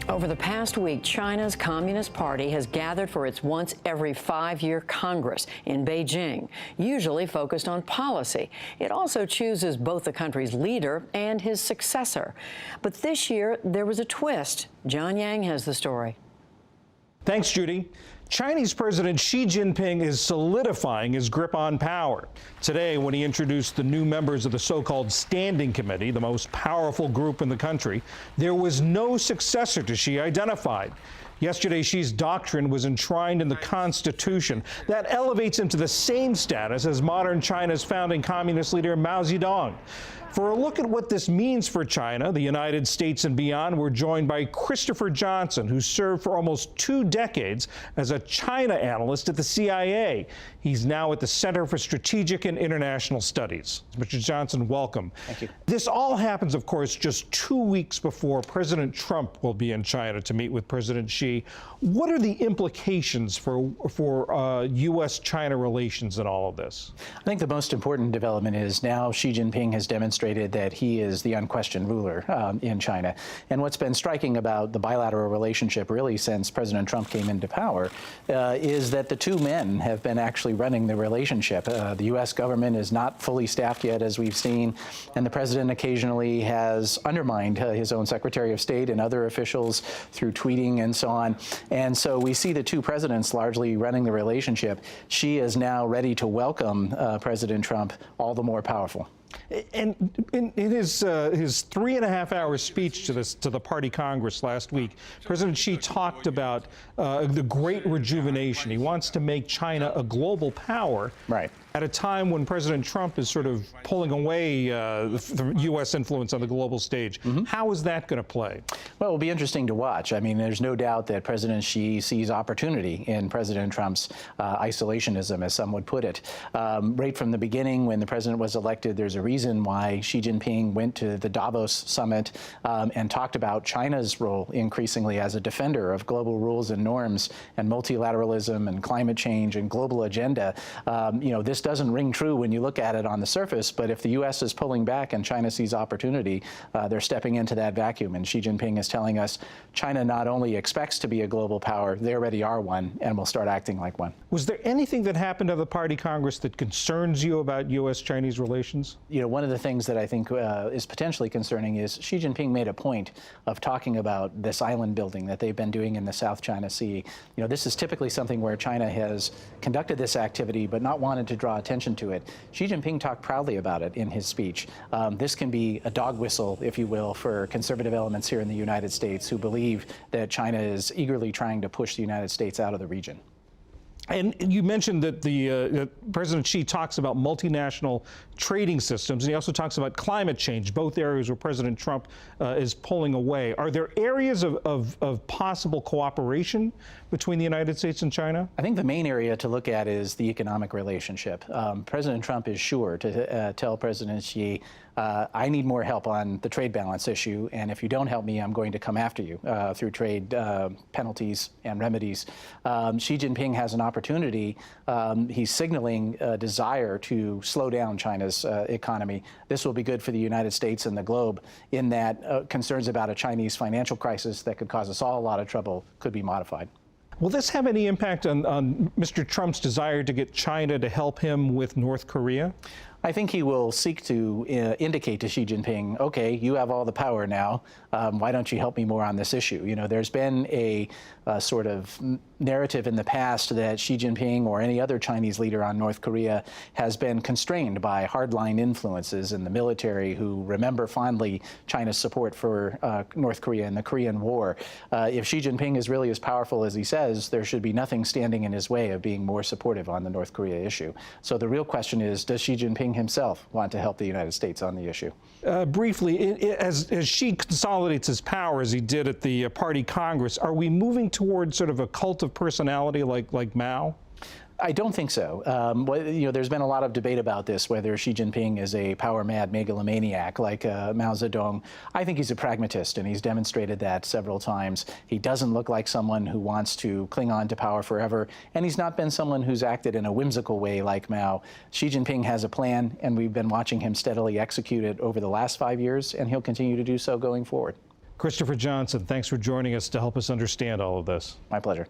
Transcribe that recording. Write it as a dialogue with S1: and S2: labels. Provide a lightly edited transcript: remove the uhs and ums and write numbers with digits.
S1: Over the past week, China's Communist Party has gathered for its once every 5-year Congress in Beijing, usually focused on policy. It also chooses both the country's leader and his successor. But this year, there was a twist. John Yang has the story.
S2: Thanks, Judy. Chinese President Xi Jinping is solidifying his grip on power. Today, when he introduced the new members of the so-called Standing Committee, the most powerful group in the country, there was no successor to Xi identified. Yesterday, Xi's doctrine was enshrined in the Constitution. That elevates him to the same status as modern China's founding communist leader Mao Zedong. For a look at what this means for China, the United States, and beyond, we're joined by Christopher Johnson, who served for almost 2 decades as a China analyst at the CIA. He's now at the Center for Strategic and International Studies. Mr. Johnson, welcome.
S3: Thank you.
S2: This all happens, of course, just 2 weeks before President Trump will be in China to meet with President Xi. What are the implications for U.S.-China relations in all of this?
S3: I think the most important development is now Xi Jinping has demonstrated that he is the unquestioned ruler in China. And what's been striking about the bilateral relationship really since President Trump came into power is that the two men have been actually running the relationship. The U.S. government is not fully staffed yet, as we've seen, and the president occasionally has undermined his own Secretary of State and other officials through tweeting and so on. And so we see the two presidents largely running the relationship. Xi is now ready to welcome President Trump, all the more powerful.
S2: And in his 3.5-hour speech to the Party Congress last week, President Xi talked about the great rejuvenation. He wants to make China a global power.
S3: Right.
S2: At a time when President Trump is sort of pulling away the U.S. influence on the global stage. How is that going to play?
S3: Well, it'll be interesting to watch. I mean, there's no doubt that President Xi sees opportunity in President Trump's isolationism, as some would put it. Right from the beginning, when the president was elected, there's a reason why Xi Jinping went to the Davos summit and talked about China's role increasingly as a defender of global rules and norms and multilateralism and climate change and global agenda. You know, this doesn't ring true when you look at it on the surface, but if the U.S. is pulling back and China sees opportunity, they're stepping into that vacuum. And Xi Jinping is telling us China not only expects to be a global power, they already are one and will start acting like one.
S2: Was there anything that happened at the Party Congress that concerns you about U.S.-Chinese relations? You know,
S3: one of the things that I think is potentially concerning is Xi Jinping made a point of talking about this island building that they've been doing in the South China Sea. You know, this is typically something where China has conducted this activity but not wanted to draw attention to it. Xi Jinping talked proudly about it in his speech. This can be a dog whistle, if you will, for conservative elements here in the United States who believe that China is eagerly trying to push the United States out of the region.
S2: And you mentioned that President Xi talks about multinational trading systems, and he also talks about climate change, both areas where President Trump is pulling away. Are there areas of possible cooperation between the United States and China?
S3: I think the main area to look at is the economic relationship. President Trump is sure to tell President Xi, I need more help on the trade balance issue, and if you don't help me, I'm going to come after you through trade penalties and remedies. Xi Jinping has an opportunity. He's signaling a desire to slow down China's economy. This will be good for the United States and the globe in that concerns about a Chinese financial crisis that could cause us all a lot of trouble could be modified.
S2: Will this have any impact on Mr. Trump's desire to get China to help him with North Korea?
S3: I think he will seek to indicate to Xi Jinping, okay, you have all the power now. Why don't you help me more on this issue? You know, there's been a sort of narrative in the past that Xi Jinping or any other Chinese leader on North Korea has been constrained by hardline influences in the military who remember fondly China's support for North Korea in the Korean War. If Xi Jinping is really as powerful as he says, there should be nothing standing in his way of being more supportive on the North Korea issue. So the real question is, does Xi Jinping himself want to help the United States on the issue?
S2: Briefly, as Xi consolidates his power, as he did at the Party Congress, are we moving towards sort of a cult of personality like Mao?
S3: I don't think so. You know, there's been a lot of debate about this, whether Xi Jinping is a power-mad megalomaniac like Mao Zedong. I think he's a pragmatist, and he's demonstrated that several times. He doesn't look like someone who wants to cling on to power forever, and he's not been someone who's acted in a whimsical way like Mao. Xi Jinping has a plan, and we've been watching him steadily execute it over the last 5 years, and he'll continue to do so going forward.
S2: Christopher Johnson, thanks for joining us to help us understand all of this.
S3: My pleasure.